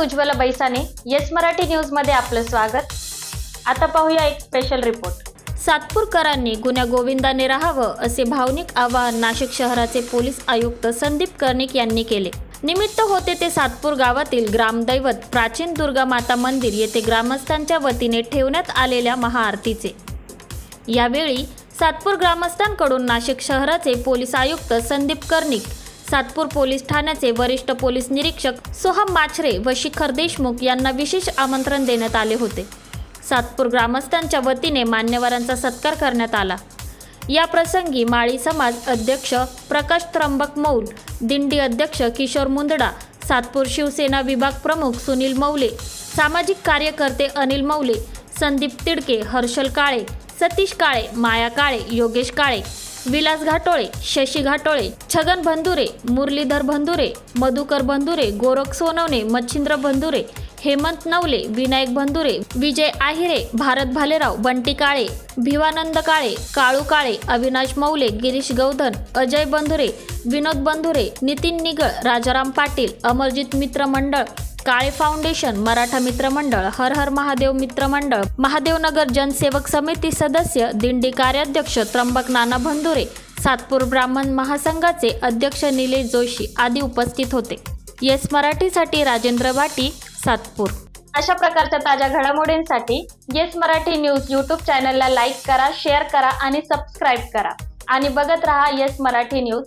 Ujjwala बैसाने yes Marathi news मध्ये आपलं स्वागत। आता पाहूया एक स्पेशल रिपोर्ट। सातपूरकरांनी गुन्ह्या गोविंदाने राहावं असे भावनिक आवाहन नाशिक शहराचे पोलीस आयुक्त संदीप कर्णिक यांनी केले। निमित्त होते ते सातपूर गावातील ग्रामदैवत प्राचीन दुर्गा माता मंदिर येथे ग्रामस्थांच्या वतीने ठेवण्यात आलेल्या महाआरतीचे। यावेळी सातपूर ग्रामस्थांकडून नाशिक शहराचे पोलीस आयुक्त संदीप कर्णिक, सातपूर पोलीस ठाण्याचे वरिष्ठ पोलीस निरीक्षक सोहम माचरे व शिखर देशमुख यांना विशेष आमंत्रण देण्यात आले होते। सातपूर ग्रामस्थांच्या वतीने मान्यवरांचा सत्कार करण्यात आला। या प्रसंगी माळी समाज अध्यक्ष प्रकाश त्र्यंबक मौल, दिंडी अध्यक्ष किशोर मुंदडा, सातपूर शिवसेना विभाग प्रमुख सुनील मौले, सामाजिक कार्यकर्ते अनिल मौले, संदीप तिडके, हर्षल काळे, सतीश काळे, माया काळे, योगेश काळे, विलास घाटोळे, शशी घाटोळे, छगन बंधुरे, मुरलीधर बंधुरे, मधुकर बंधुरे, गोरख सोनवणे, मच्छिंद्र बंधुरे, हेमंत नवले, विनायक बंधुरे, विजय आहिरे, भारत भालेराव, बंटी काळे, भिवानंद काळे, काळू काळे, अविनाश मौले, गिरीश गौधन, अजय बंधुरे, विनोद बंधुरे, नितीन निगळ, राजाराम पाटील, अमरजित मित्र मंडळ, काळे फाउंडेशन, मराठा मित्र मंडळ, हर हर महादेव मित्र मंडळ, महादेवनगर जनसेवक समिती सदस्य, दिंडी कार्याध्यक्ष त्र्यंबक नाना बंधुरे, सातपूर ब्राह्मण महासंघाचे अध्यक्ष निलेश जोशी आदी उपस्थित होते। येस मराठीसाठी राजेंद्र वाटी, सातपूर। अशा प्रकारच्या ताज्या घडामोडींसाठी येस मराठी न्यूज यूट्यूब चॅनलला लाईक करा, शेअर करा आणि सबस्क्राईब करा आणि बघत रहा येस मराठी न्यूज।